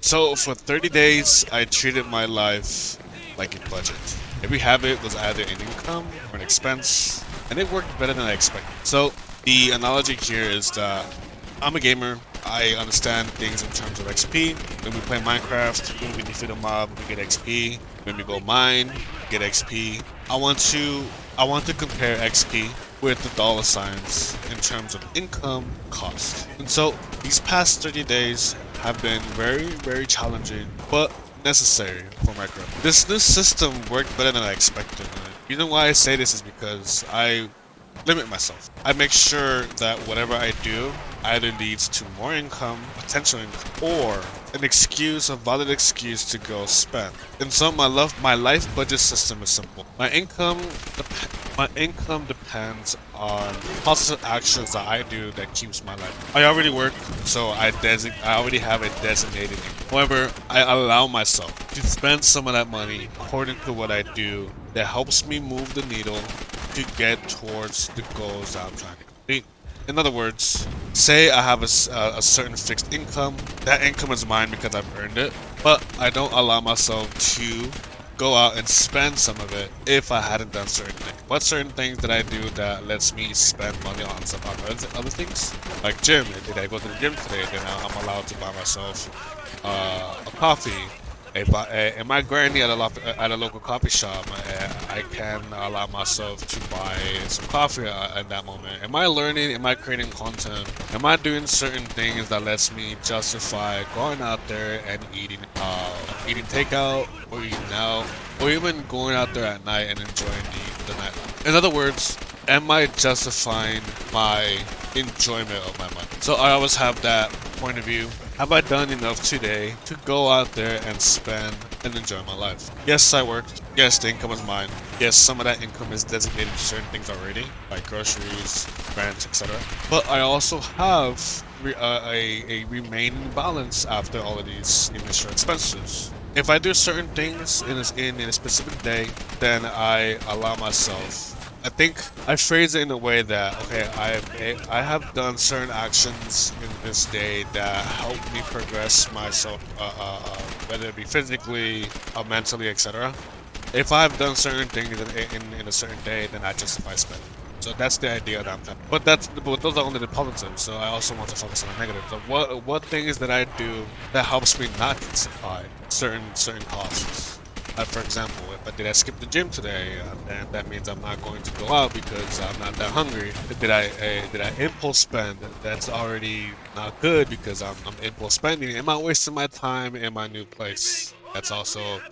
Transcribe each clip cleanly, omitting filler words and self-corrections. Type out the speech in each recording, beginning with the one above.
So for 30 days, I treated my life like a budget. Every habit was either an income or an expense, and it worked better than I expected. So the analogy here is that I'm a gamer. I understand things in terms of XP. When we play Minecraft, when we defeat a mob, we get XP. When we go mine, we get XP. I want to compare XP with the dollar signs in terms of income cost. And so these past 30 days have been very, very challenging, but necessary for my growth. This new system worked better than I expected. And the reason why I say this is because I limit myself. I make sure that whatever I do either leads to more income, potential income, or an excuse, a valid excuse to go spend. And so my life budget system is simple. My income depends on positive actions that I do that keeps my life. I already work, so I already have a designated income. However, I allow myself to spend some of that money according to what I do that helps me move the needle to get towards the goals that I'm trying to complete. In other words, say I have a certain fixed income. That income is mine because I've earned it, but I don't allow myself to go out and spend some of it if I hadn't done certain things. What certain things did I do that lets me spend money on some other things? Like gym. Did I go to the gym today? Then I'm allowed to buy myself a coffee. Am I grinding at a local coffee shop? I can allow myself to buy some coffee at that moment. Am I learning? Am I creating content? Am I doing certain things that lets me justify going out there and eating takeout or eating out, or even going out there at night and enjoying the night? In other words, am I justifying my enjoyment of my money? So I always have that point of view. Have I done enough today to go out there and spend and enjoy my life? Yes, I worked. Yes, the income is mine. Yes, some of that income is designated to certain things already, like groceries, rent, etc. But I also have a remaining balance after all of these initial expenses. If I do certain things in a specific day, then I allow myself. I think I phrase it in a way that, okay, I have done certain actions in this day that help me progress myself, whether it be physically, mentally, etc. If I've done certain things in a certain day, then I justify spending. So that's the idea that I'm trying. But those are only the positives. So I also want to focus on the negatives. So what things that I do that helps me not justify certain costs? For example, did I skip the gym today? Then that means I'm not going to go out because I'm not that hungry. Did I impulse spend? That's already not good because I'm impulse spending. Am I wasting my time in my new place? That's also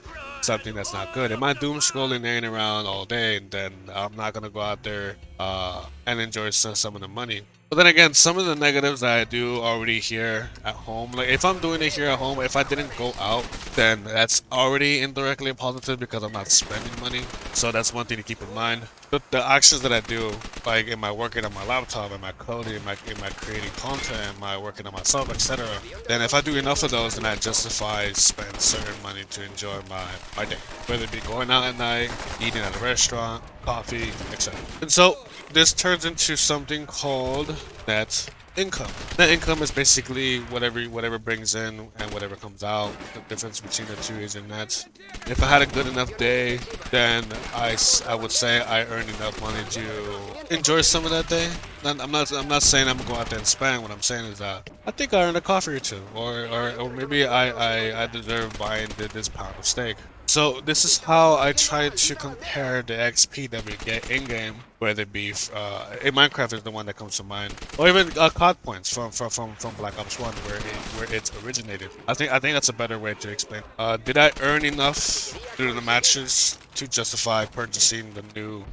something that's not good. Am I doom scrolling laying around all day and then I'm not gonna go out there and enjoy some of the money? But then again, some of the negatives that I do already here at home, like if I'm doing it here at home, if I didn't go out, then that's already indirectly positive because I'm not spending money. So that's one thing to keep in mind. But the actions that I do, like in my working on my laptop, in my coding, in my creating content, in my working on myself, etc. Then if I do enough of those, then I justify spend certain money to enjoy my day. Whether it be going out at night, eating at a restaurant, coffee, etc. And so this turns into something called net income. Net income is basically whatever brings in and whatever comes out. The difference between the two is in net. If I had a good enough day, then I would say I earned enough money to enjoy some of that day. I'm not saying I'm going out there and spend. What I'm saying is that I think I earned a coffee or two, or maybe I deserve buying this pound of steak. So this is how I try to compare the XP that we get in game, whether it be in Minecraft is the one that comes to mind, or even COD points from Black Ops 1 where it's originated. I think that's a better way to explain. Did I earn enough through the matches to justify purchasing a new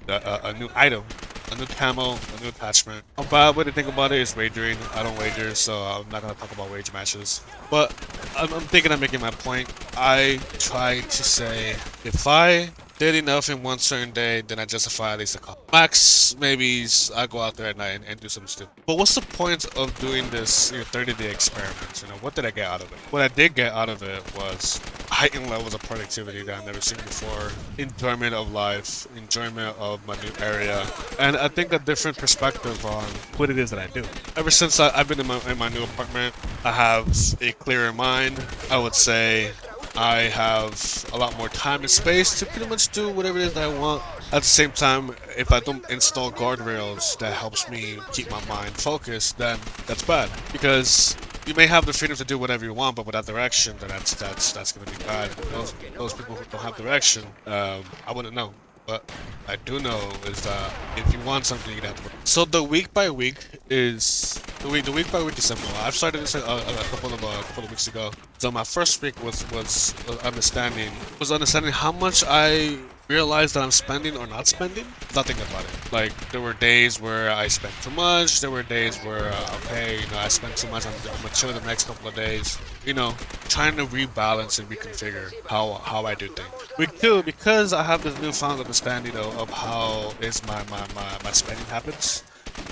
item? A new camo, a new attachment. A bad way to think about it is wagering. I don't wager, so I'm not gonna talk about wage matches. But I'm thinking of making my point. I try to say if I did enough in one certain day, then I justify at least a couple. Max, maybe I go out there at night and do something stupid. But what's the point of doing this 30-day experiment? What did I get out of it? What I did get out of it was heightened levels of productivity that I've never seen before, enjoyment of life, enjoyment of my new area, and I think a different perspective on what it is that I do. Ever since I've been in my new apartment, I have a clearer mind. I would say I have a lot more time and space to pretty much do whatever it is that I want. At the same time, if I don't install guardrails that helps me keep my mind focused, then that's bad. Because you may have the freedom to do whatever you want, but without direction, then that's gonna be bad. Those people who don't have direction, I wouldn't know. But I do know is that if you want something, you have to work. So the week by week is the week by week is simple. I've started this a couple of weeks ago. So my first week was understanding how much I realized that I'm spending or not spending. Nothing about it. Like there were days where I spent too much. There were days where okay, I spent too much. I'm gonna chill the next couple of days. Trying to rebalance and reconfigure how I do things. Week two, because I have this newfound understanding of how is my spending habits.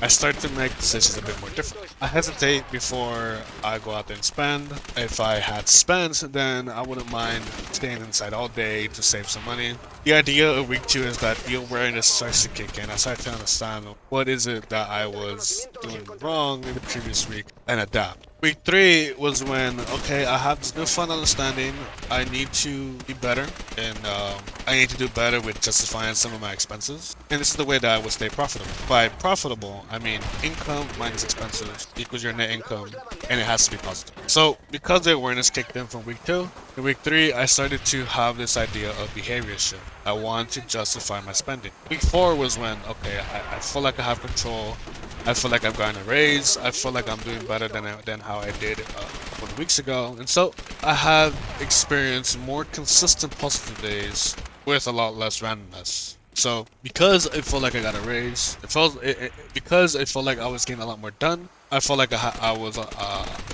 I start to make decisions a bit more different. I hesitate before I go out there and spend. If I had spent, then I wouldn't mind staying inside all day to save some money. The idea of week two is that the awareness starts to kick in. I start to understand what is it that I was doing wrong in the previous week and adapt. Week three was when, okay, I have this newfound understanding. I need to be better, and I need to do better with justifying some of my expenses. And this is the way that I would stay profitable. By profitable, I mean income minus expenses equals your net income, and it has to be positive. So, because the awareness kicked in from week two, in week three, I started to have this idea of behavior shift. I want to justify my spending. Week four was when, okay, I feel like I have control. I feel like I've gotten a raise. I feel like I'm doing better than how I did a couple of weeks ago. And so I have experienced more consistent positive days with a lot less randomness. So because I felt like I got a raise, because I felt like I was getting a lot more done. I felt like I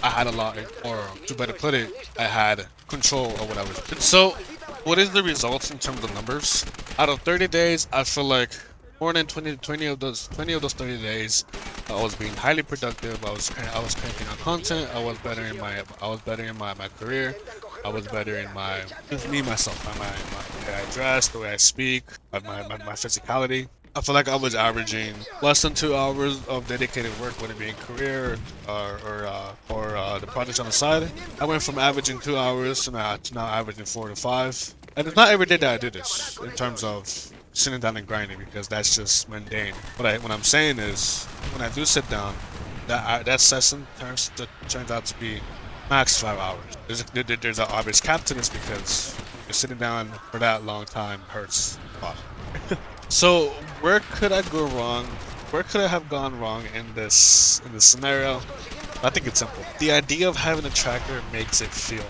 had a lot, or to better put it, I had control of what I was doing. So what is the results in terms of numbers? Out of 30 days, I feel like more than 20 of those 30 days, I was being highly productive. I was cranking on content. I was better in my career. I was better in just me myself, the way I dress, the way I speak, my physicality. I feel like I was averaging less than 2 hours of dedicated work, whether it be in career or the projects on the side. I went from averaging 2 hours to now averaging 4 to 5. And it's not every day that I do this in terms of sitting down and grinding, because that's just mundane. What I'm saying is, when I do sit down, that session turns out to be max 5 hours. There's an obvious cap to this, because you're sitting down for that long time hurts a lot. So where could I go wrong? Where could I have gone wrong in this scenario? I think it's simple. The idea of having a tracker makes it feel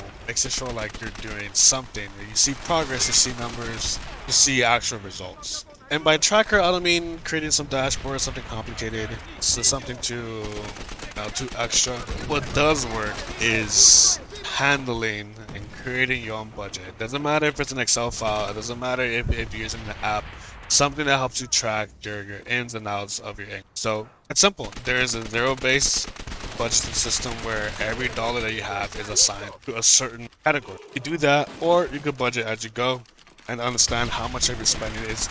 like you're doing something. You see progress, you see numbers, you see actual results. And by tracker, I don't mean creating some dashboard, something complicated, so something too extra. What does work is handling and creating your own budget. It doesn't matter if it's an Excel file. It doesn't matter if you're using the app. Something that helps you track your ins and outs of your income. So it's simple. There is a zero-based budgeting system where every dollar that you have is assigned to a certain category. You do that, or you could budget as you go and understand how much of your spending is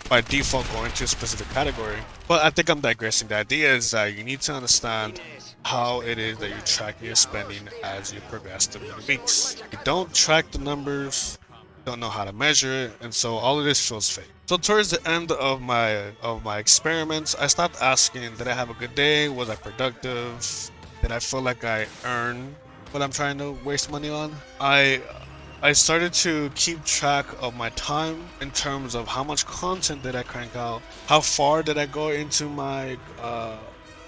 by default going to a specific category. But I think I'm digressing. The idea is that you need to understand how it is that you track your spending as you progress through the weeks. If you don't track the numbers, don't know how to measure it, and so all of this feels fake. So towards the end of my experiments, I stopped asking, did I have a good day? Was I productive? Did I feel like I earned what I'm trying to waste money on? I started to keep track of my time in terms of how much content did I crank out, how far did I go into my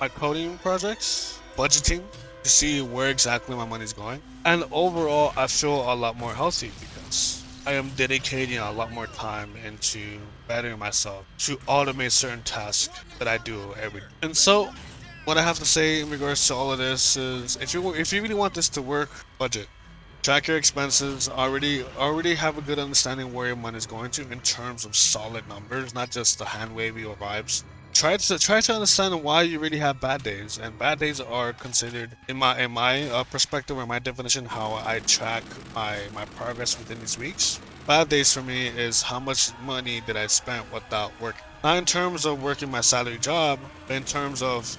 coding projects, budgeting to see where exactly my money's going, and overall I feel a lot more healthy because I am dedicating a lot more time into bettering myself to automate certain tasks that I do every day. And so what I have to say in regards to all of this is, if you really want this to work, budget. Track your expenses. Already have a good understanding where your money is going to in terms of solid numbers, not just the hand wavy or vibes. try to understand why you really have bad days. And bad days are considered in my perspective or my definition, how I track my progress within these weeks. Bad days for me is how much money did I spend without working. Not in terms of working my salary job, but in terms of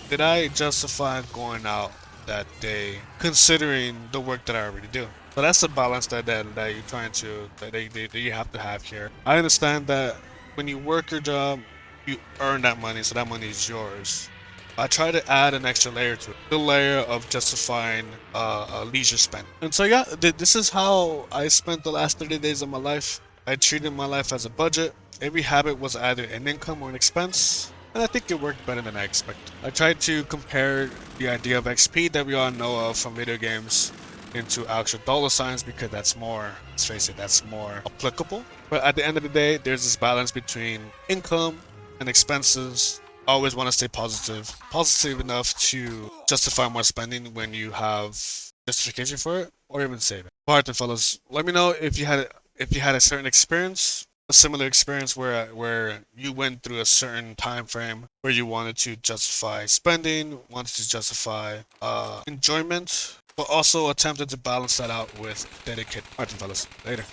did I justify going out that day considering the work that I already do. So that's the balance that you're trying to that you have to have here. I understand that when you work your job, you earn that money, so that money is yours. I try to add an extra layer to it, the layer of justifying a leisure spend. And so yeah, this is how I spent the last 30 days of my life. I treated my life as a budget. Every habit was either an income or an expense, and I think it worked better than I expected. I tried to compare the idea of XP that we all know of from video games into actual dollar signs because that's more, let's face it, that's more applicable. But at the end of the day, there's this balance between income and expenses. Always want to stay positive enough to justify more spending when you have justification for it, or even save it. Alright then, fellas, let me know if you had a certain experience, a similar experience where you went through a certain time frame where you wanted to justify spending, wanted to justify enjoyment, but also attempted to balance that out with dedicated. Alright then, fellas, later.